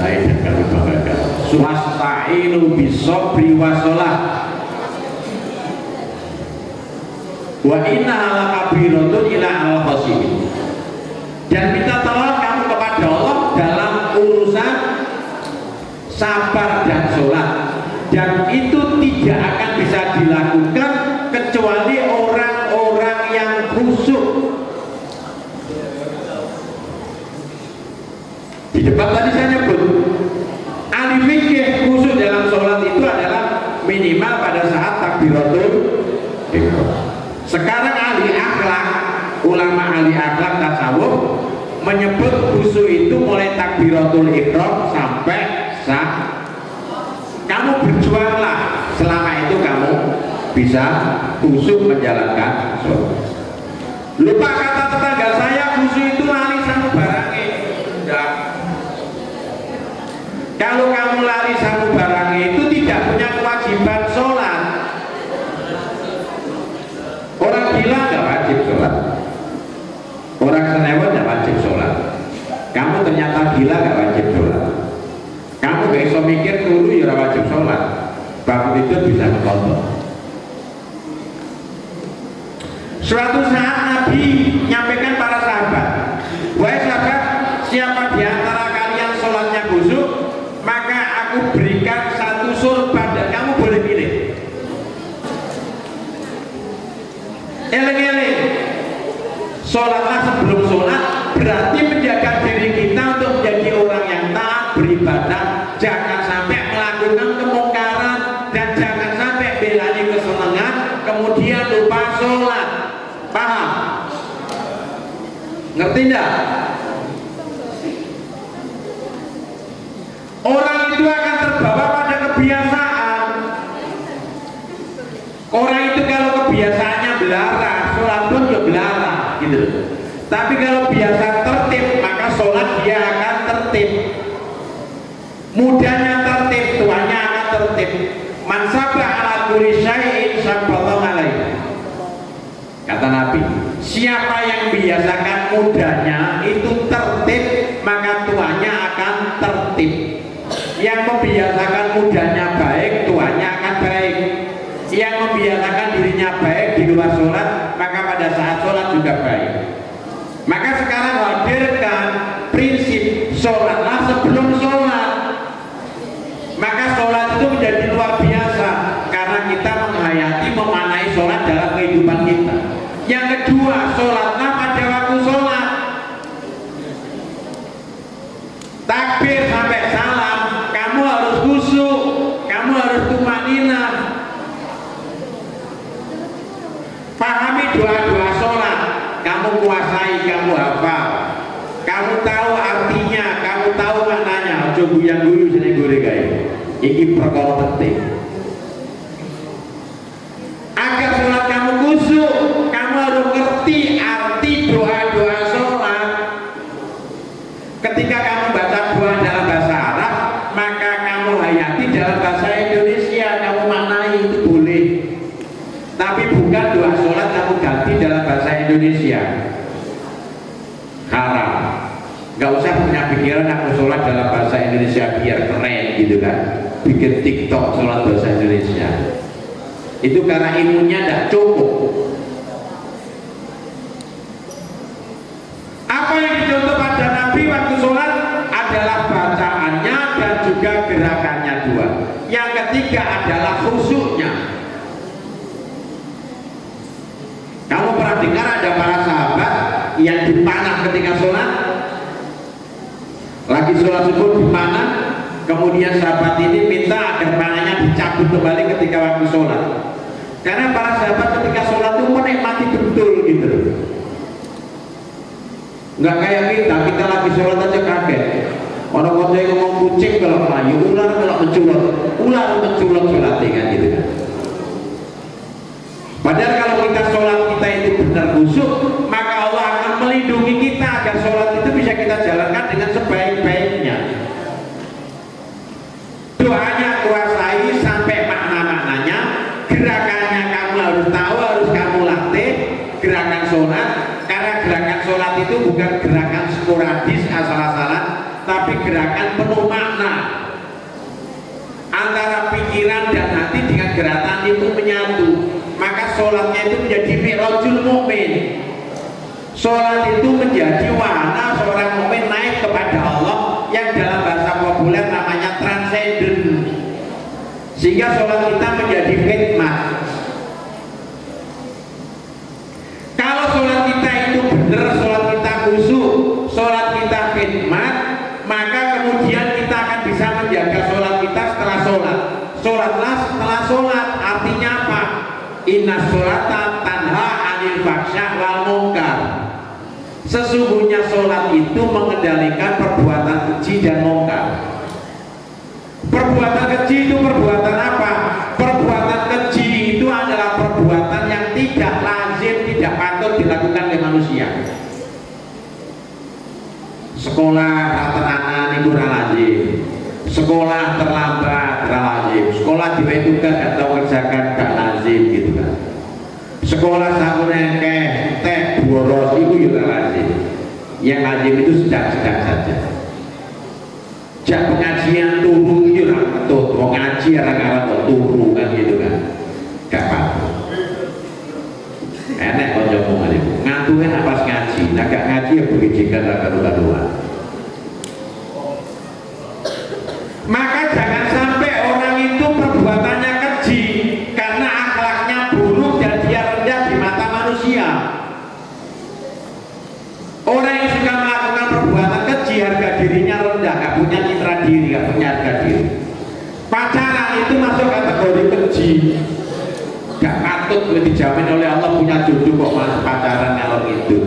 saya dan kami banggakan. Wasta'inu bisobri wasolah wa inna ala kabiratun ila al khosimin. Dan minta tolong kamu kepada Allah dalam urusan sabar dan sholat, dan itu tidak akan bisa dilakukan kecuali orang-orang yang khusyuk. Di depan tadi saya nyebut ahli fikih khusyuk dalam sholat itu adalah minimal pada saat takbiratul ihram. Sekarang ahli akhlak, ulama ahli akhlak tasawuf menyebut khusyuk itu mulai takbiratul ihram sampai sah. Kamu berjuanglah selama itu kamu bisa khusyuk menjalankan sholat. Lupa kata tetangga saya, khusyuk itu lali sama barangnya. Enggak. Kalau kamu lari sama barangnya itu tidak punya kewajiban sholat. Orang gila nggak wajib sholat, orang senewan nggak wajib sholat. Kamu ternyata gila nggak wajib sholat. Kamu gak bisa mikir dulu ya wajib sholat. Bangun itu bisa ngekontrol. Suatu saat Nabi nyampaikan para sahabat, wahai sahabat, siapa di antara kalian sholatnya khusyuk, maka aku berikan satu surban dan kamu boleh pilih. Eleng-eleng, sholatlah sebelum sholat berarti menjaga diri kita untuk menjadi orang yang taat beribadah. Jangan sampai melakukan kemungkaran dan jangan sampai belani kesenangan kemudian lupa sholat. Paham? Ngerti enggak? Orang itu akan terbawa pada kebiasaan. Orang itu kalau kebiasaannya belara, sholat pun ya belara gitu. Tapi kalau biasa tertib, maka sholat dia akan tertib. Mudahnya tertib, tuanya akan tertib. Man sabah ala kulli syai'in sabballahu alaihi. Kata Nabi, siapa yang biasakan mudahnya itu tertib, maka tuanya akan tertib. Yang membiasakan mudahnya baik, tuanya akan baik. Yang membiasakan dirinya baik di luar sholat, maka pada saat sholat juga baik. Maka sekarang hadirkan prinsip sholatlah sebelum sholat. Maka sholat itu menjadi luar biasa karena kita menghayati, memaknai sholat dalam kehidupan kita. Yang kedua, sholatlah pada waktu sholat. Takbir sampai salam, kamu harus khusyuk, kamu harus tumanina. Pahami doa-doa sholat, kamu kuasai, kamu hafal, kamu tahu artinya, kamu tahu maknanya. Coba yang guyu sini gue guys, ini perkara penting. Agar sholat kamu khusyuk, kamu harus ngerti arti doa-doa sholat. Ketika kamu baca doa dalam bahasa Arab, maka kamu hayati dalam bahasa Indonesia, kamu maknai itu boleh. Tapi bukan doa sholat kamu ganti dalam bahasa Indonesia, haram. Gak usah punya pikiran aku sholat dalam bahasa Indonesia biar keren gitu kan, bikin TikTok sholat bahasa Indonesia. Itu karena ilmunya tidak cukup. Apa yang dicontoh pada Nabi waktu sholat adalah bacaannya dan juga gerakannya dua. Yang ketiga adalah khusyuknya. Kamu pernah dengar ada para sahabat yang dipanah ketika sholat? Lagi sholat subuh dipanah, kemudian sahabat ini minta agar panahnya dicabut kembali ketika waktu sholat. Karena para sahabat ketika sholat itu menikmati betul gitu. Nggak kayak kita lagi sholat aja kaget. Orang-orang yang ngomong kucing kalau melayu, ular kalau menculot sholatnya kan gitu kan. Padahal kalau kita sholat kita itu benar khusyuk, maka Allah akan melindungi kita agar sholat itu bisa kita jalankan dengan sebaik-baiknya. Doanya kuasai sampai makna-maknanya, gerakannya kamu harus tahu, harus kamu latih. Gerakan sholat, karena gerakan sholat itu bukan gerakan sporadis asal-asalan, tapi gerakan penuh makna. Antara pikiran dan hati dengan gerakan itu menyatu, maka sholatnya itu menjadi mi'rajul mukmin. Sholat itu menjadi wahana seorang mukmin naik kepada Allah yang dalam bahasa populer namanya transenden. Sehingga sholat kita menjadi khidmat. Kalau sholat kita itu benar, sholat kita khusyuk, sholat kita khidmat, maka kemudian kita akan bisa menjaga sholat kita setelah sholat. Sholatlah setelah sholat, artinya apa? Inna sholata tanha anil faksya wal munkar. Sesungguhnya sholat itu mengendalikan perbuatan keji dan munkar. Perbuatan keji itu perbuatan apa? Perbuatan keji itu adalah perbuatan yang tidak lazim, tidak patut dilakukan oleh manusia. Sekolah tenanan itu lazim, sekolah terlambat lazim, sekolah diwetukan atau kerjakan gak lazim gitu kan. Sekolah sakunengke teh boros itu juga lazim. Yang lazim itu sedang-sedang saja. Jak pengajian turu itu lah betul, mau ngaji orang-orang kok turu kan gitu kan, gak patut. Enak kok ngomong aja, ngantuin apa ngaji, nah gak ngaji ya begijikan karu-karuan. Maka jangan sampai orang itu perbuatannya keji karena akhlaknya buruk dan dia rendah di mata manusia. Orang yang suka melakukan perbuatan keji, harga dirinya rendah, gak punya citra diri, gak punya harga diri. Pacaran itu masuk kategori keji. Gak patut dijamin oleh Allah punya jodoh kok malah pacaran kalau itu.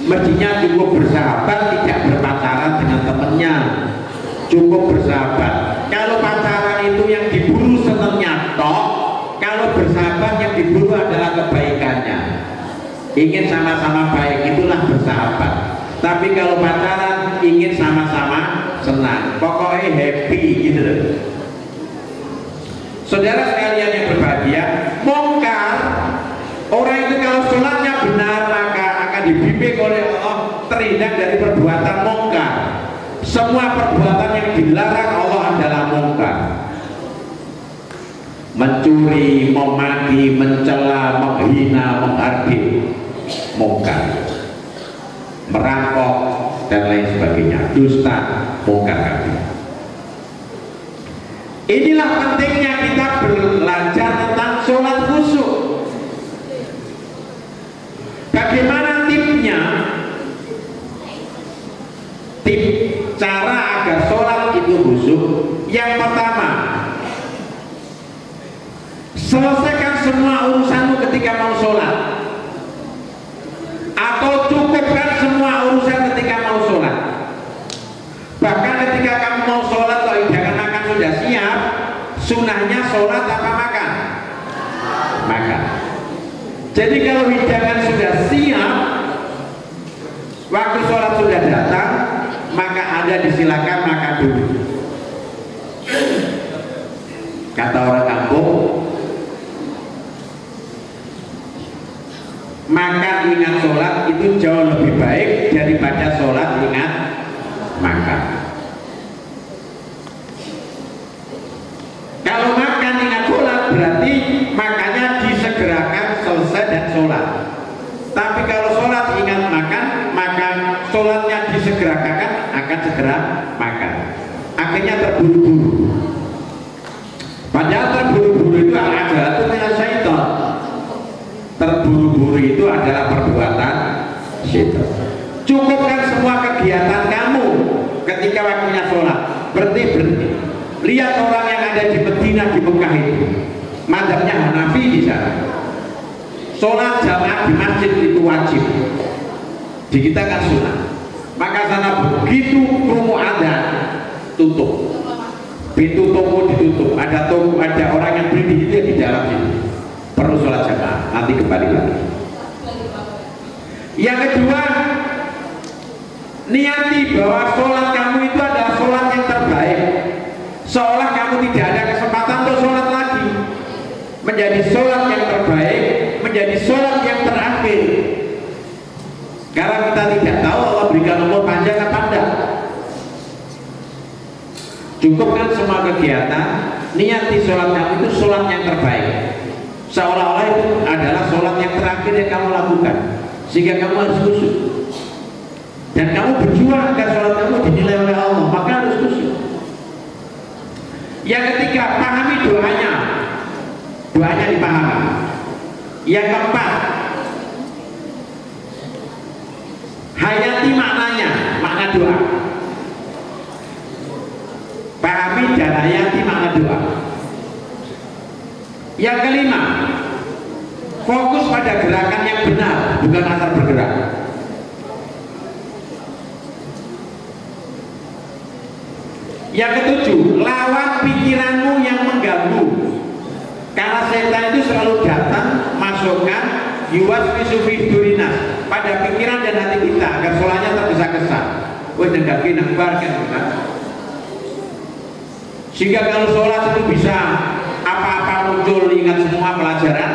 Mestinya cukup bersahabat, tidak berpacaran dengan temennya. Cukup bersahabat. Kalau pacaran itu yang diburu senengnya tok, kalau bersahabat yang diburu adalah kebaikannya. Ingin sama-sama baik, itulah bersahabat. Tapi kalau pacaran ingin sama-sama senang, pokoknya happy gitu loh. Saudara sekalian yang berbahagia, mungkar, orang itu kalau sholatnya benar maka akan dibimbing oleh Allah terhindar dari perbuatan mungkar. Semua perbuatan yang dilarang Allah adalah mungkar. Mencuri, memaki, mencela, menghina, menghardik, mungkar. Merampok dan lain sebagainya, dusta, mungkar. Inilah pentingnya kita belajar tentang sholat khusyuk. Bagaimana tipnya? Tip cara agar sholat itu khusyuk. Yang pertama, selesaikan semua urusanmu ketika mau sholat, atau cukupkan semua urusan ketika mau sholat. Bahkan ketika kamu mau sholat, kalau hidangan makan sudah siap, sunahnya sholat apa makan? Makan. Jadi kalau hidangan sudah siap, waktu sholat sudah datang, maka Anda disilakan makan dulu. Kata orang kampung, makan ingat sholat itu jauh lebih baik daripada sholat ingat makan. Kalau makan ingat sholat berarti makannya disegerakan selesai dan sholat. Tapi kalau sholat ingat makan, maka sholatnya disegerakan akan segera makan. Akhirnya terburu-buru. Padahal terburu-buru itu adalah syaitan. Terburu-buru itu adalah perbuatan syaitan. Cukupkan semua kegiatan kamu ketika waktunya sholat. Berhenti. Lihat orang yang ada di Medina, di Mekah itu, mazhabnya Hanafi di sana. Sholat jamaah di masjid itu wajib. Di kita kan sunnah. Maka sana begitu tunggu ada tutup. Pintu toko ditutup. Ada toko, ada orang yang beli di situ di dalam situ. Perlu sholat jamaah. Nanti kembali lagi. Yang kedua, niati bahwa sholat kamu itu adalah sholat yang terbaik. Seolah kamu tidak ada kesempatan untuk sholat lagi. Menjadi sholat yang terbaik, menjadi sholat yang terakhir. Karena kita tidak tahu Allah berikan umur panjang apa enggak. Cukup kan semua kegiatan, niati sholat kamu itu sholat yang terbaik, seolah-olah itu adalah sholat yang terakhir yang kamu lakukan, sehingga kamu harus khusyuk dan kamu berjuang agar sholat kamu dinilai oleh Allah, maka harus khusyuk. Yang ketiga, pahami doanya, doanya dipahami. Yang keempat, hayati maknanya, makna doa. Pahami dan hayati makna doa. Yang kelima, fokus pada gerakan yang benar, bukan asal bergerak. Yang ketujuh, lawan pikiranmu yang mengganggu, karena setan itu selalu datang masukkan yuwaswisu fi durinas pada pikiran dan hati kita agar sholatnya tergesa-gesa. Wah, dengaki nangbar kan bukan? Sehingga kalau sholat itu bisa apa-apa muncul, ingat semua pelajaran,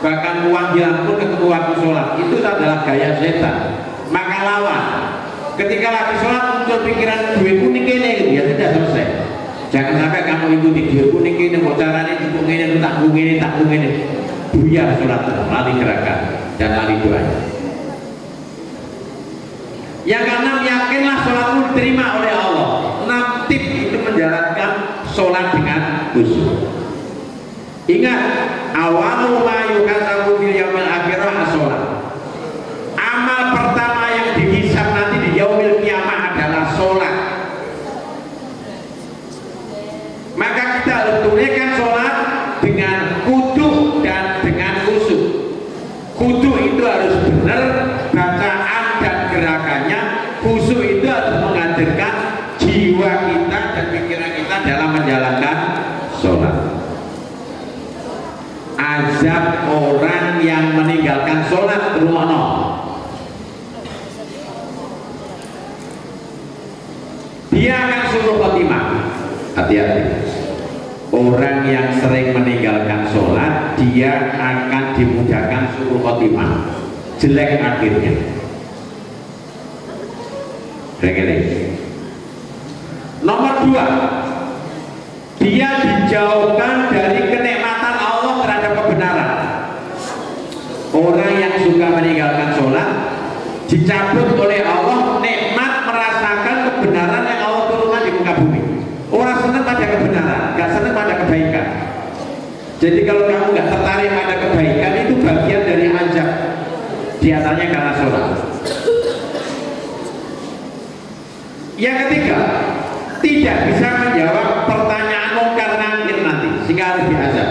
bahkan uang hilang pun ketemu waktu sholat. Itu adalah gaya setan. Maka lawan. Ketika lagi sholat muncul pikiran duit kuning ini, ya sudah selesai. Jangan sampai kamu ikuti duit kuning ini, mau caranya cukup ini, tanggung ini, tanggung ini. Buyar sholat, lali gerakan dan lali doanya. Yang keenam, yakinlah sholatmu diterima oleh Allah. 6 tips itu menjalankan sholat dengan khusyuk. Ingat, awalu ma yukasabu fil yaumil akhirah as-sholat. Amal pertama yang dihisab nanti di yaumil kiamah adalah sholat. Maka kita harus tunaikan sholat dengan khudu dan dengan khusyuk. Khudu itu harus benar bacaan dan gerakannya. Khusyuk itu harus menghadirkan jiwa kita dan pikiran kita dalam menjalankan sholat. Azab orang yang meninggalkan sholat rumono. Dia akan suruh khotimah. Hati-hati. Orang yang sering meninggalkan sholat, dia akan dimudahkan suruh khotimah. Jelek akhirnya. Nomor 2, dia dijauhkan dari kenikmatan Allah terhadap kebenaran. Orang yang suka meninggalkan sholat dicabut oleh Allah nikmat merasakan kebenaran yang Allah turunkan di muka bumi. Orang senang pada kebenaran, gak senang pada kebaikan. Jadi kalau kamu gak tertarik pada kebaikan, itu bagian dari azab, diantaranya karena sholat. Yang ketiga, tidak bisa menjawab pertanyaan mungkar nakir nanti, sehingga harus diazab.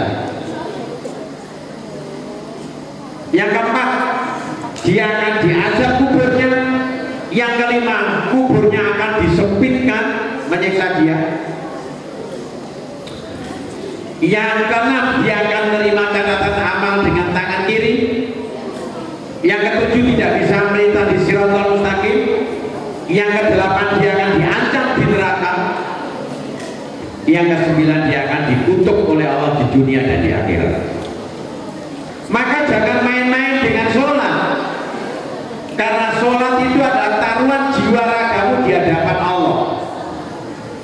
Yang keempat, dia akan diazab kuburnya. Yang kelima, kuburnya akan disempitkan, menyiksa dia. Yang keenam, dia akan menerima catatan amal dengan tangan kiri. Yang ketujuh, tidak bisa melintas di siratal mustaqim. Yang kedelapan, dia akan diancam di neraka. Yang kesembilan, dia akan dikutuk oleh Allah di dunia dan di akhirat. Maka jangan main-main dengan sholat, karena sholat itu adalah taruhan jiwa ragamu di hadapan Allah.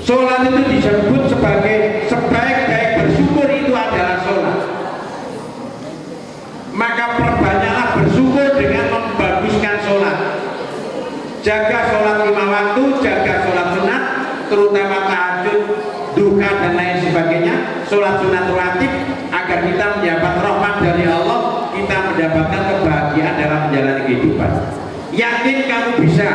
Sholat itu disebut sebagai sebaik-baik bersyukur, itu adalah sholat. Maka perbanyaklah bersyukur dengan membaguskan sholat. Jaga sholat 5 waktu, jaga sholat sunat, terutama tahajud, duha dan lain sebagainya. Sholat sunat rawatib agar kita mendapat rahmat dari Allah, kita mendapatkan kebahagiaan dalam menjalani kehidupan. Yakin kamu bisa.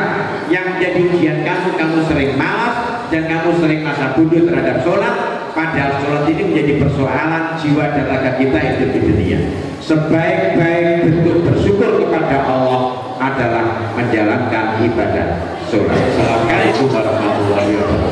Yang menjadi ujian kamu sering malas dan kamu sering masa bodoh terhadap sholat. Padahal sholat ini menjadi persoalan jiwa dan raga kita hidup di dunia. Sebaik-baik bentuk bersyukur kepada Allah adalah menjalankan ibadah sholat. Assalamualaikum warahmatullahi wabarakatuh.